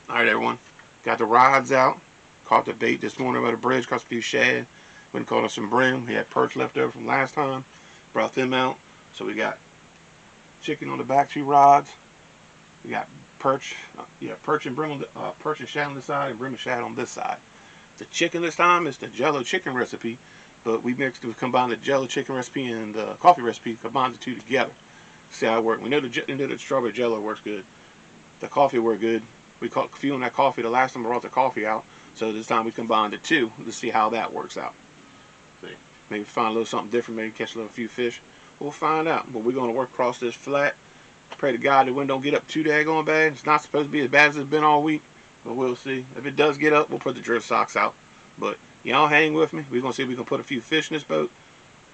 Alright everyone, got the rods out. Caught the bait this morning by the bridge, caught a few shad. Went and caught us some brim. We had perch left over from last time. Brought them out. So we got chicken on the back 2 rods. We got perch, perch and brim on the, perch and shad on this side and brim and shad on this side. The chicken this time is the Jello chicken recipe, but we combined the Jello chicken recipe and the coffee recipe, combined the 2 together. See how it works. We know the strawberry Jello works good. The coffee worked good. We caught a few on that coffee the last time I brought the coffee out, so this time we combined the 2 to see how that works out. See, maybe find a little something different, maybe catch a few fish. We'll find out. But we're going to work across this flat. Pray to God the wind don't get up too daggone bad. It's not supposed to be as bad as it's been all week, but we'll see. If it does get up, we'll put the drift socks out. But y'all hang with me. We're going to see if we can put a few fish in this boat.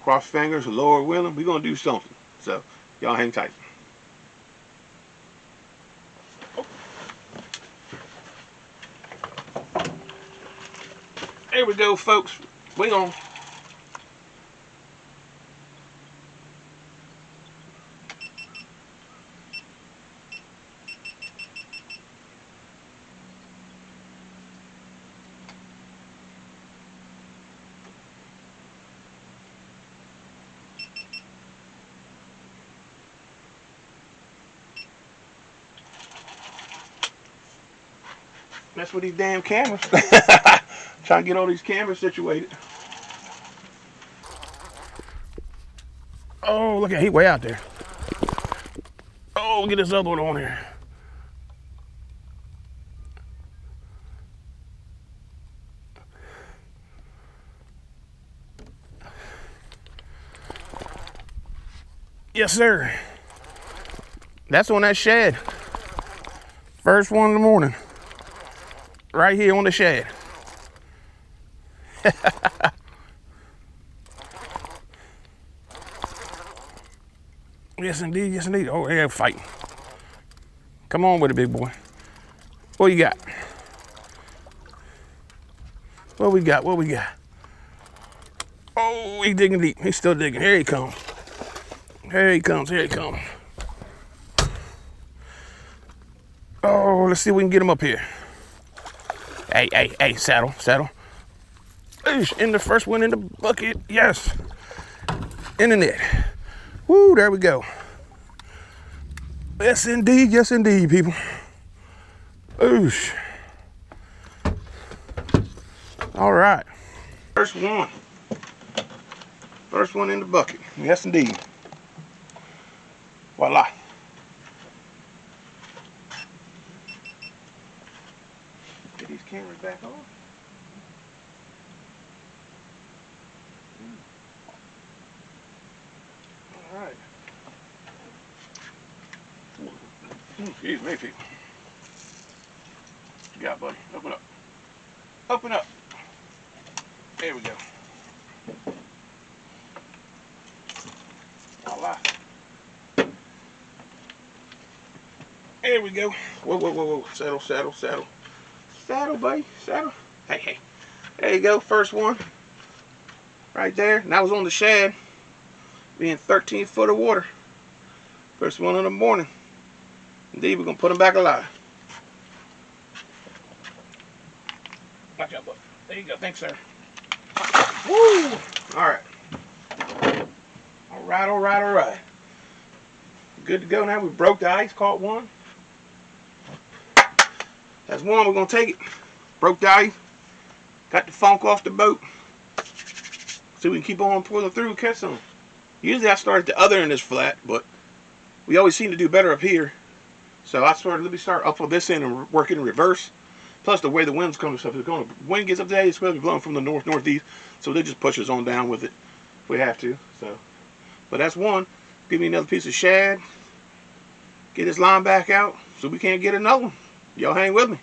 Cross fingers, Lord willing, we're going to do something. So y'all hang tight. There we go, folks. We gonna mess with these damn cameras. Trying to get all these cameras situated. Oh, look at he way out there. Oh, get this other one on here. Yes, sir. That's on that shad. First one in the morning. Right here on the shad. Yes, indeed. Yes, indeed. Oh, they're fighting. Come on with it, big boy. What you got? What we got? What we got? Oh, he's digging deep. He's still digging. Here he comes. Here he comes. Here he comes. Oh, let's see if we can get him up here. Hey, hey, hey, saddle, saddle. In the first one in the bucket. Yes. In the net. Woo, there we go. Yes, indeed, people. Oosh. All right. First one. First one in the bucket. Yes, indeed. Voila. Get these cameras back on. All right. Excuse me, people. What you got, buddy? Open up. Open up. There we go. Voila. There we go. Whoa, whoa, whoa, whoa. Saddle, saddle, saddle. Saddle, buddy. Saddle. Hey, hey. There you go. First one. Right there. And that was on the shad. Being 13 foot of water. First one in the morning. Indeed, we're going to put them back alive. Watch out, bud. There you go. Thanks, sir. Woo! Alright. Alright, alright, alright. Good to go now. We broke the ice, caught one. That's one. We're going to take it. Broke the ice. Got the funk off the boat. So we can keep on pulling through and catch some. Usually I start at the other end of this flat, but we always seem to do better up here. So I started, let me start up on this end and work it in reverse. Plus the way the wind's coming, stuff is going. Wind gets up today, it's supposed to be blowing from the northeast, so they just push us on down with it if we have to. So, but that's one. Give me another piece of shad. Get this line back out so we can't get another one. Y'all hang with me.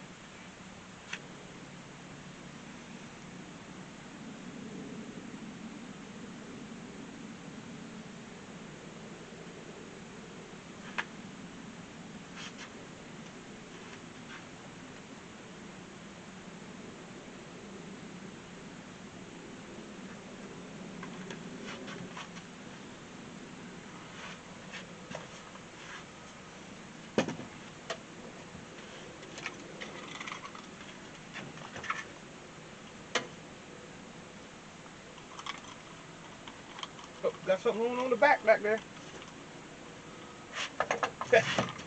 got something on the back there.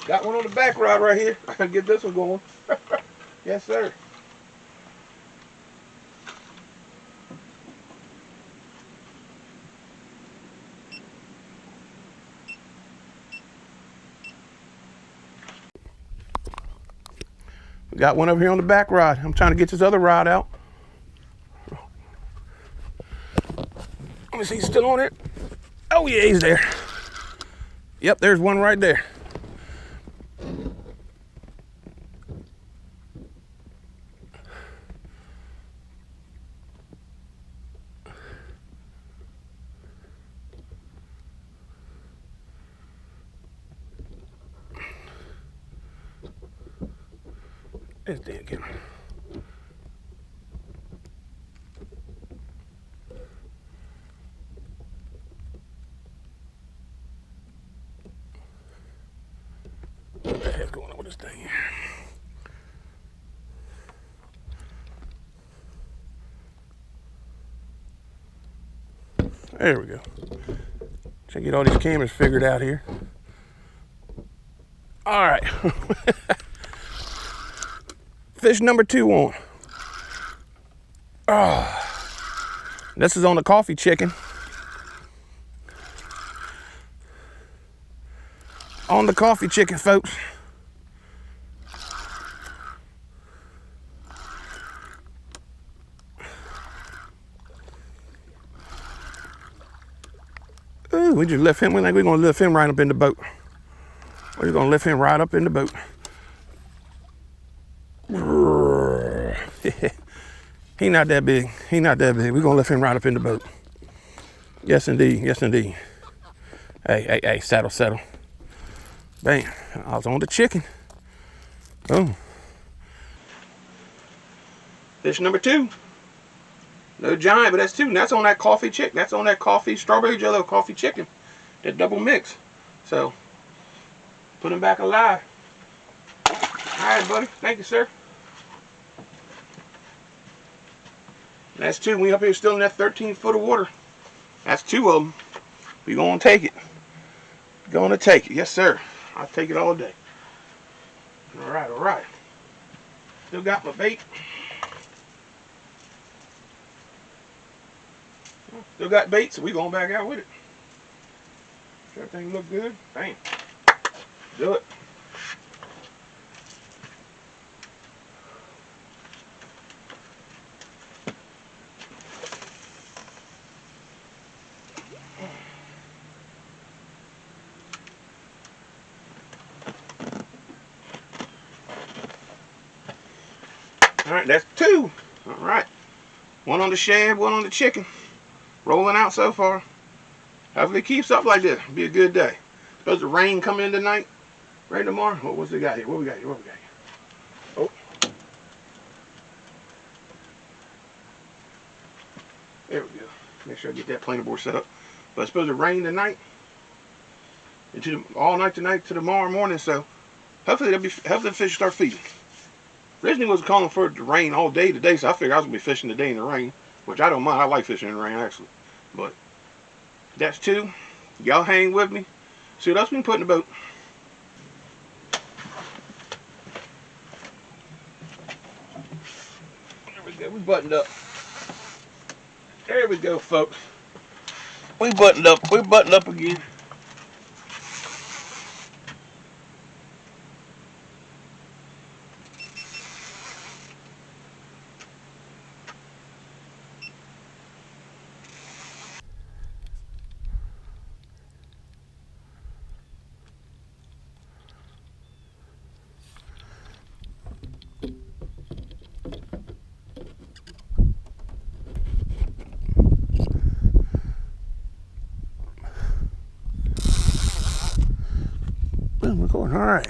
Got one on the back rod right here. I can get this one going. Yes, sir. We got one over here on the back rod. I'm trying to get this other rod out. Let me see, he's still on it. Oh yeah, he's there. Yep, there's one right there. There's the again. What the heck's going on with this thing here? There we go. Try to get all these cameras figured out here. All right. Fish number 2 on. Oh, this is on the coffee chicken. On the coffee chicken, folks. Ooh, we just lift him. We think we're gonna lift him right up in the boat. We're gonna lift him right up in the boat. He not that big. He not that big. We're gonna lift him right up in the boat. Yes, indeed. Yes, indeed. Hey, settle. Bam. I was on the chicken. Oh. Fish number 2. No giant, but that's 2. And that's on that coffee chicken. That's on that coffee, strawberry jello coffee chicken. That double mix. So, put him back alive. All right, buddy. Thank you, sir. That's 2. We up here still in that 13 foot of water. That's 2 of them. We gonna take it. Gonna take it. Yes, sir. I'll take it all day. All right. Still got my bait. Still got bait, so we going back out with it. Everything look good. Bam. Do it. All right, that's 2. All right. 1 on the shad, 1 on the chicken. Rolling out so far. Hopefully it keeps up like this. It'll be a good day. Supposed to rain come in tonight. Rain tomorrow. What's we got here? What we got here? Oh. There we go. Make sure I get that planer board set up. But it's supposed to rain tonight. All night tonight to tomorrow morning. So hopefully the fish start feeding. Originally was calling for it to rain all day today, so I figured I was going to be fishing today in the rain, which I don't mind. I like fishing in the rain, actually. But that's 2. Y'all hang with me. See what else we can put in the boat. There we go. We buttoned up. There we go, folks. We buttoned up. We're buttoned up again. Boom, recording. All right.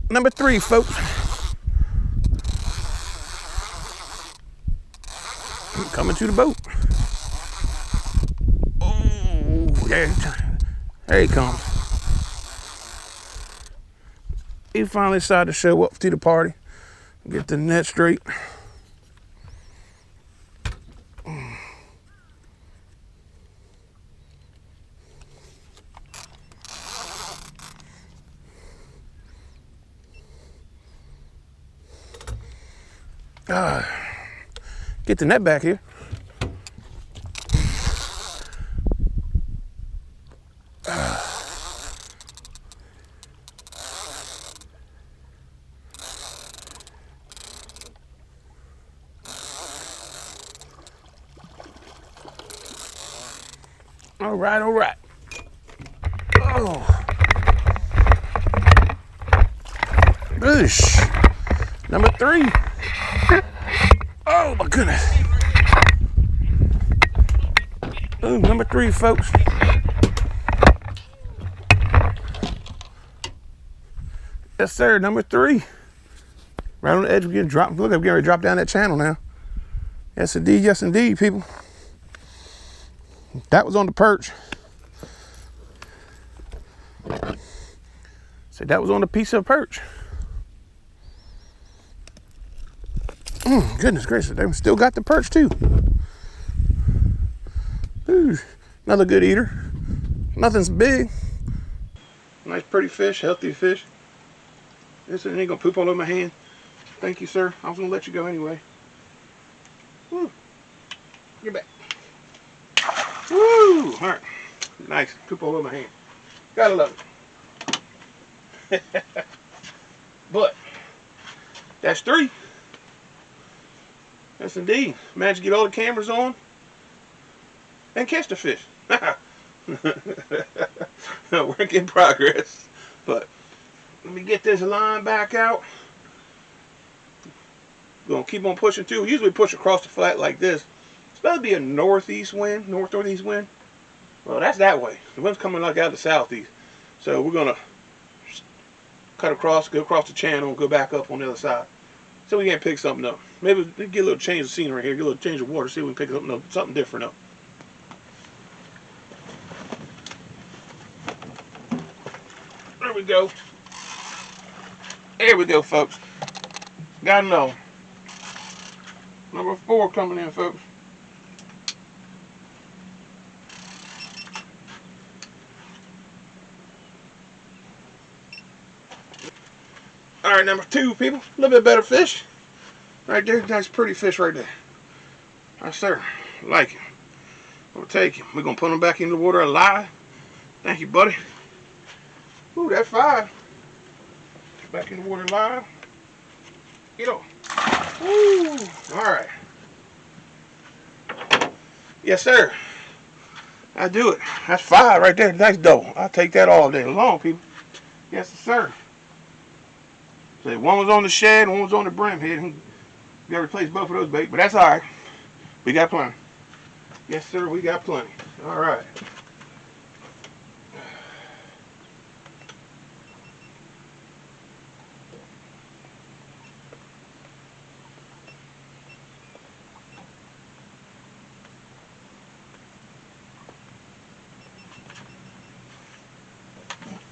Number 3, folks. Coming to the boat. Oh, there he comes. He finally decided to show up to the party. Get the net straight. Get the net back here. All right, all right. Oh. Boosh. Number 3. Oh my goodness. Oh, number 3, folks. Yes, sir, number 3. Right on the edge, we're getting dropped. Look, I'm getting ready to drop down that channel now. Yes, indeed, people. That was on the perch. So that was on a piece of perch. Goodness gracious, they still got the perch too. Ooh, another good eater. Nothing's big. Nice pretty fish, healthy fish. This ain't gonna poop all over my hand. Thank you, sir. I was gonna let you go anyway. Woo. Get back. Woo! Alright. Nice. Poop all over my hand. Gotta love it. But that's 3. Yes, indeed. Managed to get all the cameras on and catch the fish. Work in progress. But let me get this line back out. We're going to keep on pushing through. We usually push across the flat like this. It's supposed to be a northeast wind, northeast wind. Well, that's that way. The wind's coming like out of the southeast. So we're going to cut across, go across the channel, and go back up on the other side. So we can pick something up. Maybe we get a little change of scenery here, get a little change of water, see if we can pick something different up. There we go. There we go, folks. Gotta know. Number 4 coming in, folks. Alright, number 2, people. A little bit better fish. Right there. Nice pretty fish right there. Yes, sir. Like it. We'll take him. We're going to put him back in the water alive. Thank you, buddy. Ooh, that's 5. Back in the water alive. Get on. Ooh. Alright. Yes, sir. I do it. That's 5 right there. Nice double. I'll take that all day long, people. Yes, sir. So one was on the shad, one was on the brim head. We got to replace both of those bait, but that's all right. We got plenty. Yes, sir, we got plenty. All right.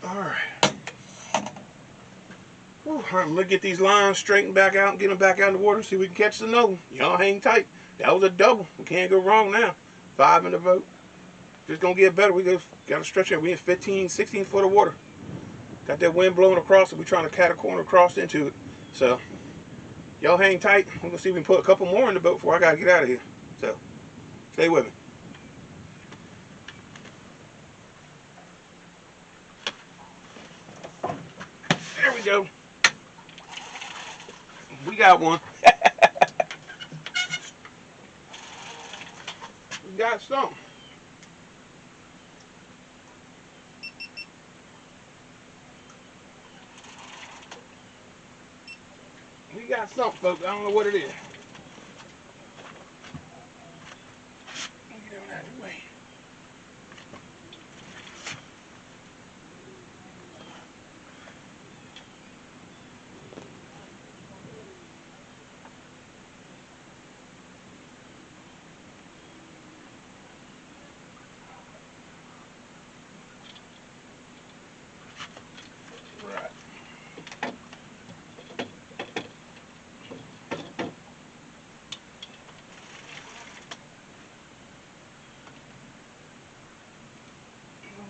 All right. Whew, I'm going to get these lines straightened back out and get them back out in the water, see if we can catch the note. Y'all hang tight. That was a double. We can't go wrong now. 5 in the boat. Just going to get better. We got to stretch it. We in 15, 16 foot of water. Got that wind blowing across it. We're trying to cat a corner across into it. So, y'all hang tight. We're going to see if we can put a couple more in the boat before I got to get out of here. So, stay with me. There we go. We got one. We got something. We got something, folks. I don't know what it is. Get him out of the way. Right.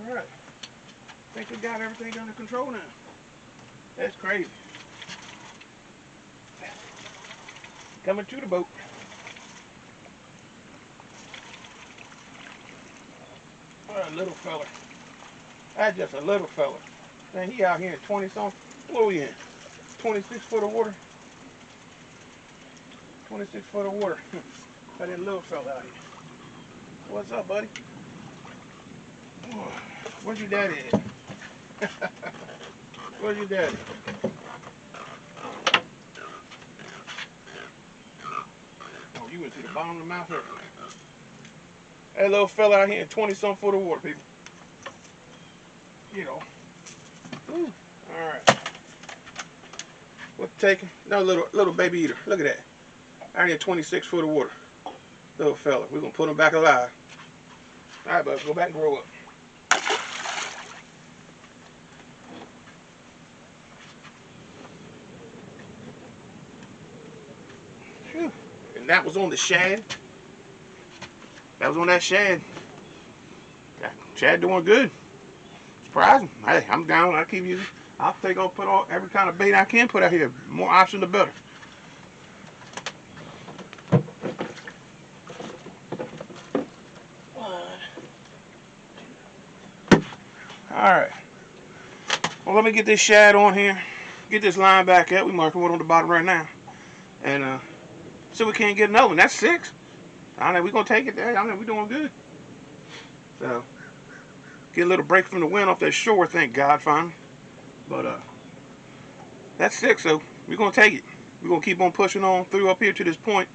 All right. I think we got everything under control now. That's crazy. coming to the boat. What a little fella. That's just a little fella. Man, he out here in 20 something. What are we in? 26 foot of water. 26 foot of water. Got that little fella out here. What's up, buddy? Where's your daddy at? Where's your daddy? Oh, you went to the bottom of the mouth here. That little fella out here in 20 some foot of water, people. You know. Woo. Alright. We'll take him. No, little baby eater. Look at that. Out here in 26 foot of water. Little fella. We're gonna put him back alive. Alright, bud, go back and grow up. Whew. And that was on the shad. That was on that shad. Shad doing good. Surprising. Hey, I'm down. I'll keep using. I'll put all every kind of bait I can put out here. More option, the better. Alright. Well, let me get this shad on here. Get this line back up. We're marking one on the bottom right now. And so we can't get another one. That's 6. I know we're going to take it there. I know we're doing good. So, get a little break from the wind off that shore, thank God, finally. But, that's 6, so we're going to take it. We're going to keep on pushing on through up here to this point.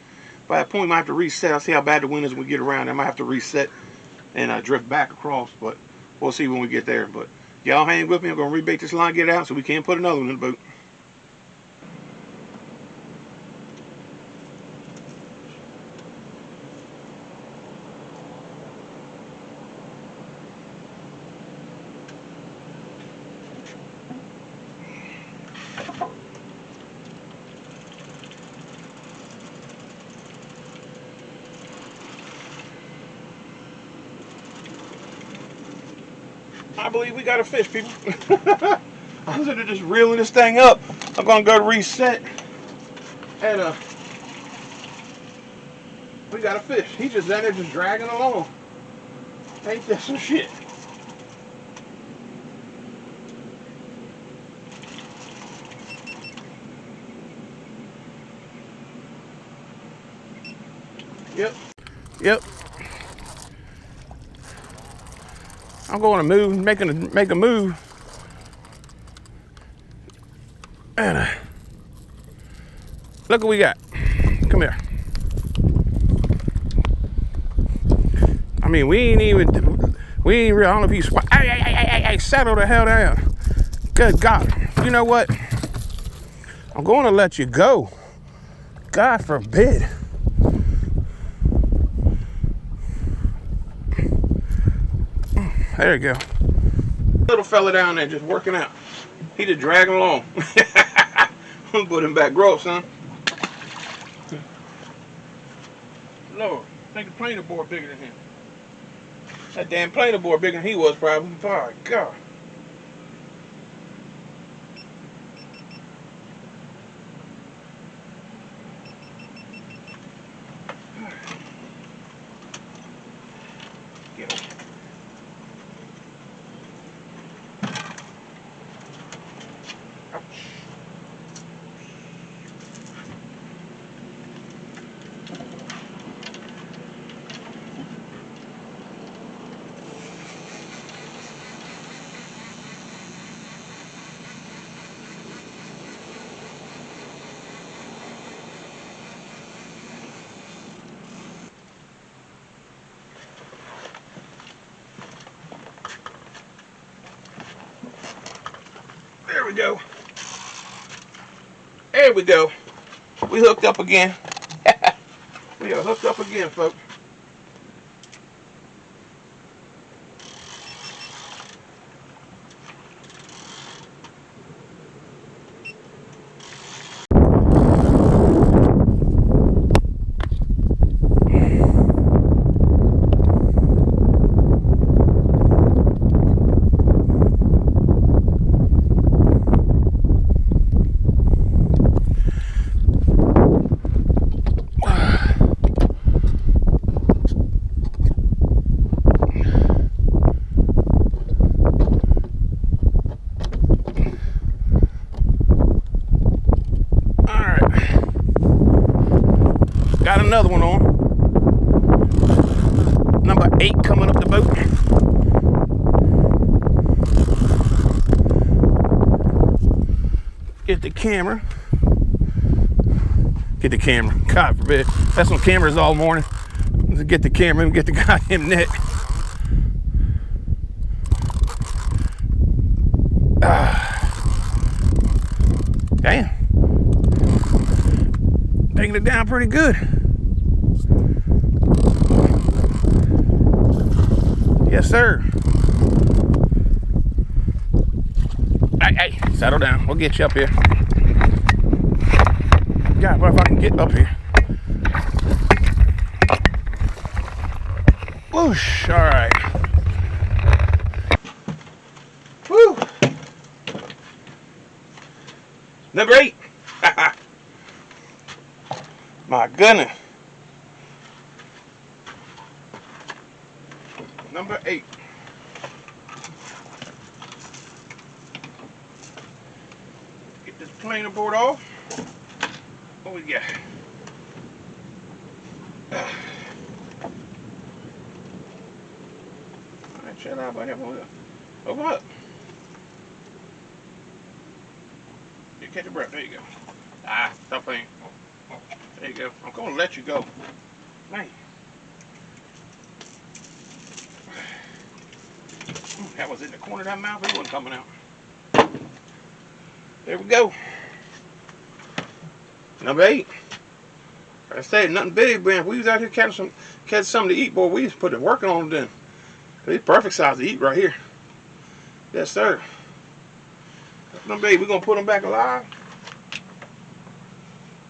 By that point, we might have to reset. I'll see how bad the wind is when we get around. I might have to reset and drift back across, but we'll see when we get there. But y'all hang with me. I'm going to rebait this line, get it out, so we can put another one in the boat. I believe we got a fish, people. I'm sitting there just reeling this thing up. I'm gonna go to reset, and we got a fish. He's just out there just dragging along. Ain't that some shit? Yep. I'm going to move, make a move, and look what we got. Come here. I mean, we ain't real. I don't know if he's. Hey, settle the hell down. Good God. You know what? I'm going to let you go. God forbid. There you go. Little fella down there just working out. He just dragging along. I'm gonna put him back. Grow up, son. Lord, I think the planer board bigger than him. That damn planer board bigger than he was probably. Oh, God. Get him. There we go. There we go. We hooked up again. We are hooked up again, folks. Got another one on. Number 8 coming up the boat. Get the camera. Get the camera. God forbid. That's on cameras all morning. Let's get the camera and get the goddamn net. Damn. Taking it down pretty good. Yes, sir. Hey, settle down. We'll get you up here. God, what if I can get up here? Whoosh, all right. Woo. Number 8. My goodness. Number 8. Get this planer board off. What we got? Alright, chill out, buddy. Open up. You catch your breath. There you go. Ah, stop playing. There you go. I'm gonna let you go. Man. That was in the corner of that mouth. It wasn't coming out. There we go. Number 8. Like I said, nothing big, man. If we was out here catching something to eat, boy, we just put it working on them then. It's perfect size to eat right here. Yes, sir. Number 8, we're gonna put them back alive.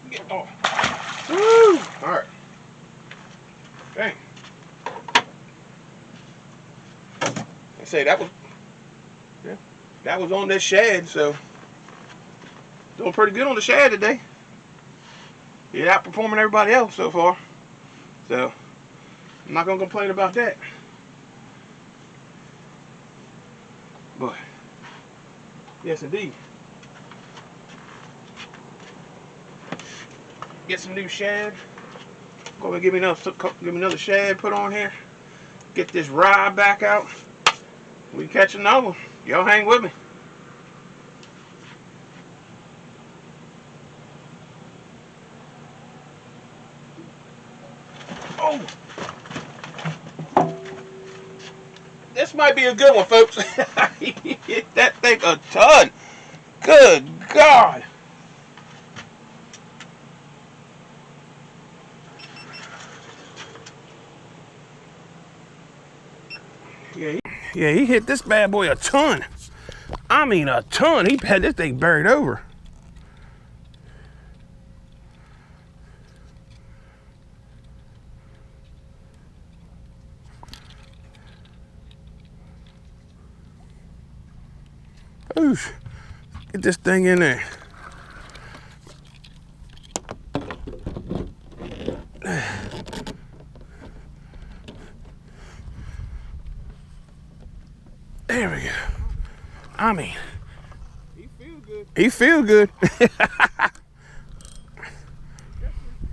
Get off. Woo! Alright. Okay. I say that was on this shad, so doing pretty good on the shad today. Yeah, outperforming everybody else so far. So I'm not gonna complain about that. But yes, indeed. Get some new shad. Go ahead and give me another shad put on here. Get this rod back out. We catch another one. Y'all hang with me. Oh, this might be a good one, folks. He hit that thing a ton. Good God. Yeah, he hit this bad boy a ton. I mean a ton. He had this thing buried over. Oosh. Get this thing in there. There we go. I mean, he feel good. He feel good.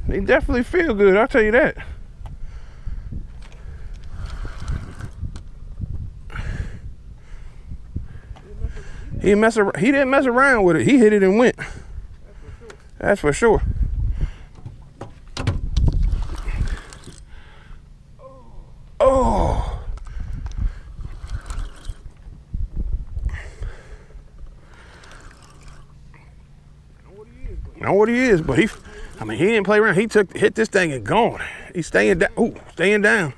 He definitely feel good, I'll tell you that. He didn't mess around with it. He hit it and went. That's for sure. Oh. I know what he is, but he didn't play around. He hit this thing and gone. He's staying down. Oh, staying down.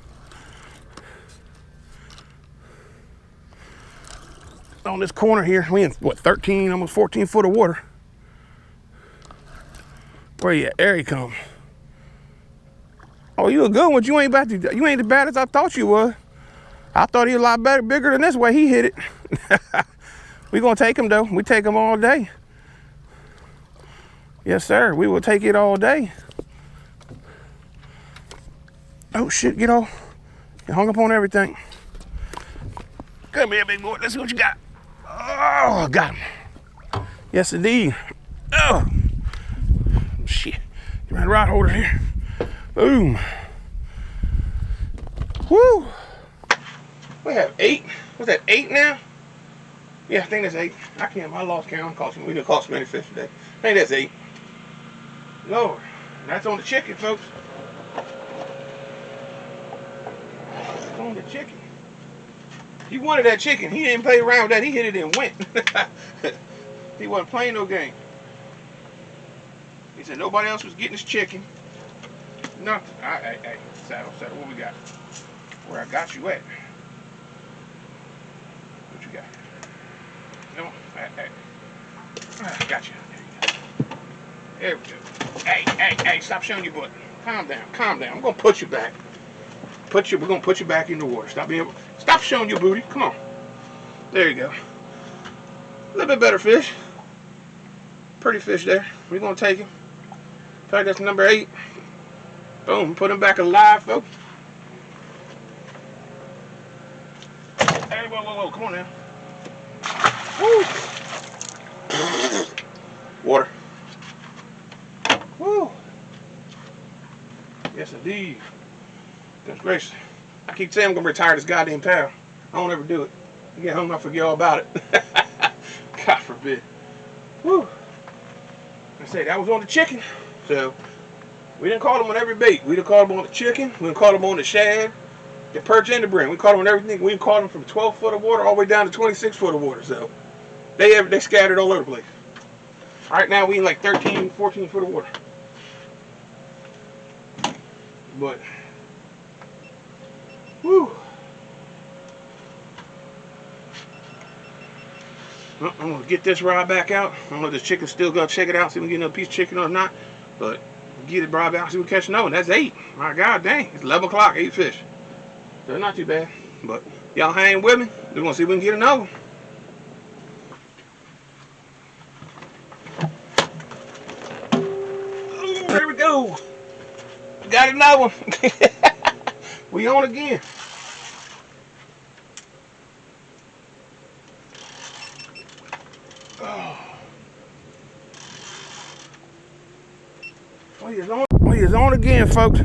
On this corner here, we in what, 13, almost 14 foot of water. Where you at? There he comes. Oh, you a good one. You ain't as bad as I thought you was. I thought he was a lot better, bigger than this way he hit it. We gonna take him though. We take him all day. Yes, sir. We will take it all day. Oh shit! Get off. You hung up on everything. Come here, big boy. Let's see what you got. Oh, got him. Yes, indeed. Oh, shit. Get my rod holder here. Boom. Woo. We have 8. What's that, 8 now? Yeah, I think that's 8. I lost count. We didn't caught so many fish today. I think that's 8. Lord, that's on the chicken, folks. That's on the chicken. He wanted that chicken. He didn't play around with that. He hit it and went. He wasn't playing no game. He said nobody else was getting his chicken. Nothing. Hey, saddle, what we got? Where I got you at? What you got? No, hey. I got you. There we go. Hey, stop showing your butt. Calm down. I'm gonna put you back. We're gonna put you back in the water. Stop showing your booty. Come on. There you go. A little bit better fish. Pretty fish there. We're gonna take him. In fact, that's number 8. Boom. Put him back alive, folks. Hey, whoa. Come on now. Woo. Water. Woo. Yes, indeed. Goodness gracious. I keep saying I'm going to retire this goddamn towel. I don't ever do it. I get home, I forget all about it. God forbid. Woo. I say that was on the chicken. So, we didn't call them on every bait. We didn't call them on the chicken. We didn't call them on the shad, the perch, and the brim. We caught them on everything. We caught them from 12 foot of water all the way down to 26 foot of water. So, they scattered all over the place. Right now, we in like 13, 14 foot of water. But, whew. Well, I'm going to get this rod back out. I don't know if this chicken's still going to check it out, see if we can get another piece of chicken or not. But, get it rod back, see if we catch another one. That's 8. My God, dang. It's 11 o'clock, 8 fish. So, not too bad. But, y'all hang with me. We're going to see if we can get another one. Ooh, there we go. Got another one. We on again. Oh, he's on again, folks.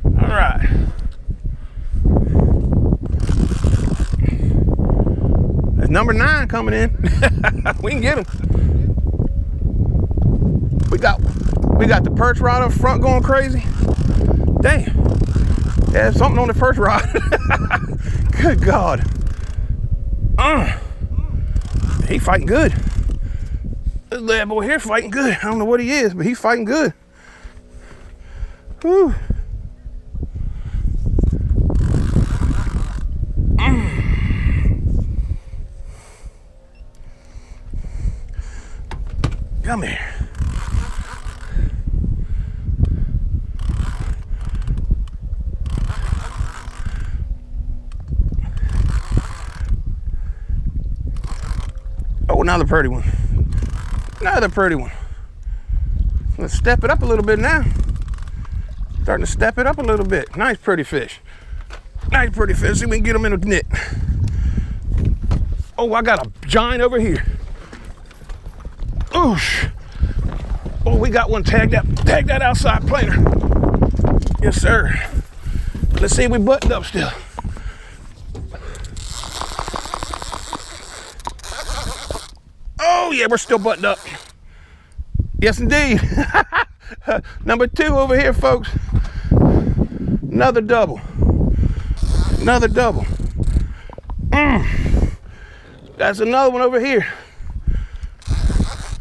All right. There's number 9 coming in. We can get him. We got the perch rod up front going crazy. Damn. Yeah, something on the perch rod. Good God. He fighting good. This bad boy here fighting good. I don't know what he is, but he's fighting good. Whew. Come here. Oh, another pretty one. Another pretty one. Let's step it up a little bit now. Starting to step it up a little bit. Nice pretty fish. Nice pretty fish. See if we can get them in a net. Oh, I got a giant over here. Oosh. Oh, we got one tagged that outside planer. Yes, sir. Let's see if we buttoned up still. Oh yeah, we're still buttoned up. Yes, indeed. Number 2 over here, folks. Another double. Another double. That's another one over here.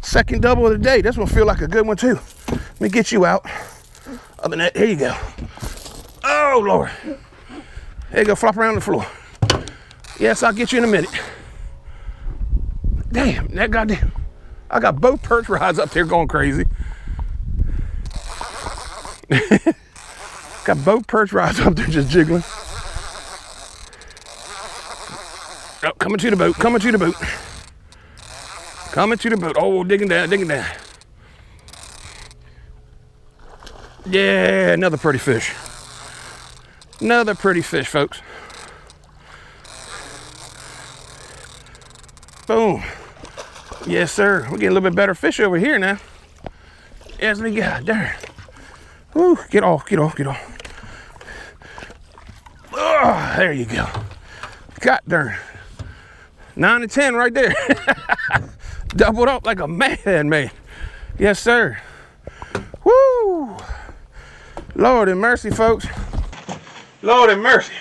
Second double of the day. This one feel like a good one too. Let me get you out of the net. Here you go. Oh Lord. There you go. Flop around the floor. Yes, I'll get you in a minute. Damn, that goddamn. I got both perch rods up there going crazy. Got both perch rods up there just jiggling. Oh, coming to the boat, coming to the boat. Coming to the boat. Oh, digging down, digging down. Yeah, another pretty fish. Another pretty fish, folks. Boom. Yes, sir. We're getting a little bit better fish over here now. Yes, we got there. Woo, get off, get off, get off. Oh, there you go. God darn. 9 and 10 right there. Doubled up like a man, man. Yes, sir. Woo. Lord have mercy, folks. Lord have mercy.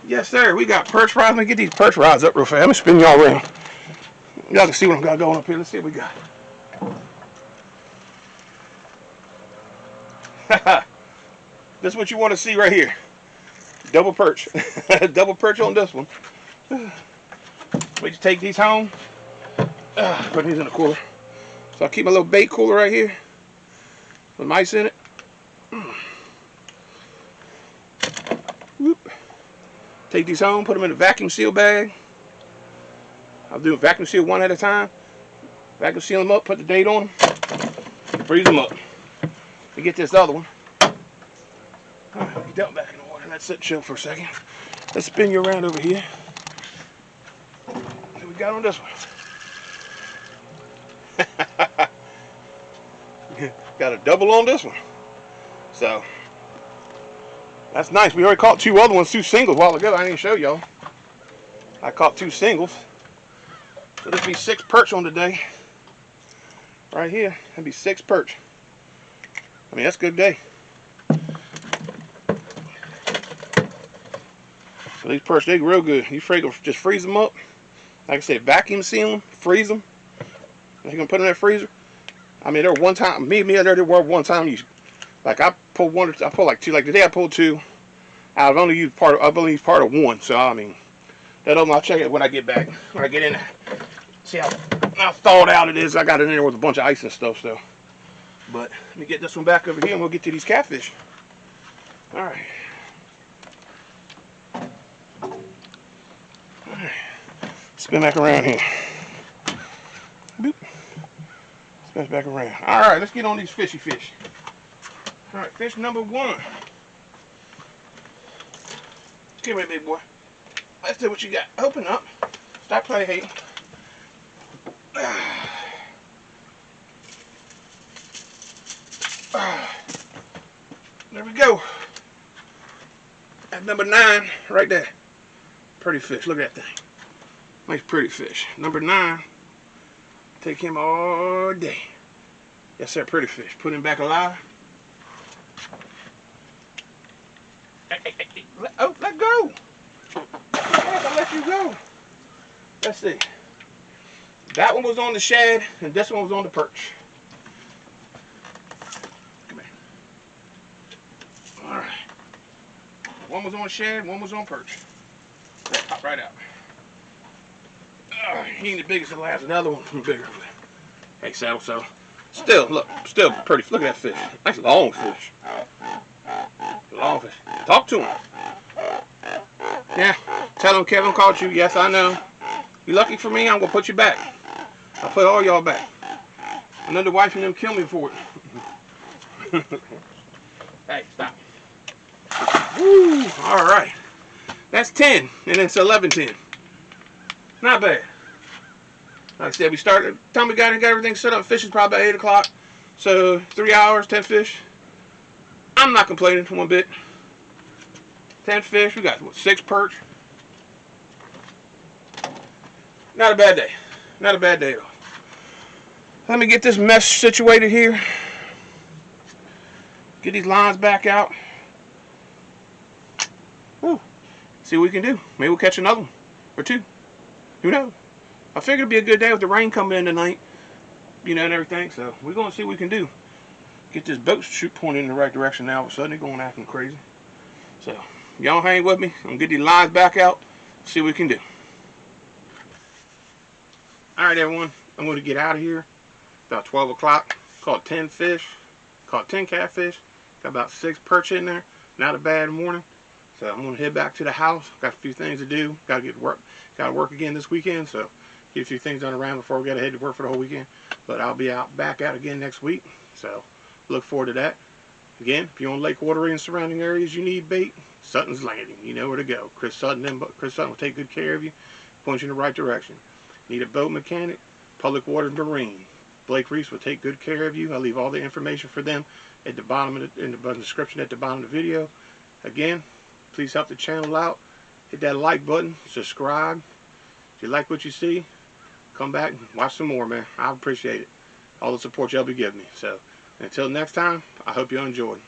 Yes, sir. We got perch rods. Let me get these perch rods up real fast. Let me spin y'all around. Y'all can see what I got going up here. Let's see what we got. This is what you want to see right here. Double perch. Double perch on this one. We just take these home. Put these in the cooler. So I'll keep my little bait cooler right here with mice in it. Whoop. Take these home, put them in a vacuum seal bag. I'll do a vacuum seal one at a time. Vacuum seal them up, put the date on them, freeze them up. We get this other one. Alright, get that one back in the water. Let's sit chill for a second. Let's spin you around over here. What we got on this one? Got a double on this one. So that's nice. We already caught two other ones, two singles a while ago. I didn't show y'all. I caught two singles. So this be 6 perch on today. Right here. That'd be 6 perch. I mean, that's a good day. So these perch, they real good. You afraid to just freeze them up. Like I said, vacuum seal them, freeze them. And you're gonna put them in that freezer. I mean, there were one time, there were one time like I pulled one, I pulled like 2. Like today I pulled 2. I've only used part of 1. So I mean, that other one I'll check it when I get back. When I get in there, see how thawed out it is. I got it in there with a bunch of ice and stuff. So, but let me get this one back over here and we'll get to these catfish. All right. Spin back around here. Boop. Spin back around. Alright, let's get on these fishy fish. Alright, fish number 1. Come here, big boy. Let's see what you got. Open up. Stop playing hating. There we go. That's number 9 right there. Pretty fish. Look at that thing. Nice pretty fish. Number 9. Take him all day. Yes, sir. Pretty fish. Put him back alive. Hey. Let go. I'll let you go. Let's see. That one was on the shad, and this one was on the perch. Come here. All right. One was on shad, one was on perch. Pop right out. He ain't the biggest of the last. Another one bigger. Hey, so still look, still pretty. Look at that fish. Nice long fish. Long fish. Talk to him. Yeah. Tell him Kevin caught you. Yes, I know. You lucky for me, I'm gonna put you back. I'll put all y'all back. Another wife and them kill me for it. Hey, stop. Woo! All right. That's 10, and it's 11-10. Not bad. Like I said, we started, time we got everything set up, fishing probably about 8 o'clock. So 3 hours, 10 fish. I'm not complaining one bit. 10 fish, we got what, 6 perch. Not a bad day. Not a bad day at all. Let me get this mess situated here. Get these lines back out. Woo. See what we can do. Maybe we'll catch another one or 2. Who knows? I figured it'd be a good day with the rain coming in tonight, you know, and everything. So we're gonna see what we can do. Get this boat shoot pointed in the right direction now. All of a sudden, they're going acting crazy. So y'all hang with me. I'm gonna get these lines back out. See what we can do. All right, everyone. I'm gonna get out of here. About 12 o'clock. Caught 10 fish. Caught 10 catfish. Got about 6 perch in there. Not a bad morning. So I'm gonna head back to the house. Got a few things to do. Got to get to work. Got to work again this weekend. So get a few things done around before we got to head to work for the whole weekend. But I'll be back out again next week. So look forward to that. Again, if you're on Lake Wateree and surrounding areas, you need bait, Sutton's Landing. You know where to go. Chris Sutton will take good care of you, point you in the right direction. Need a boat mechanic? Public Waters Marine. Blake Reese will take good care of you. I'll leave all the information for them at the bottom of in the description at the bottom of the video. Again, please help the channel out. Hit that like button. Subscribe. If you like what you see, come back and watch some more, man. I appreciate it. All the support y'all be giving me. So, until next time, I hope you enjoyed.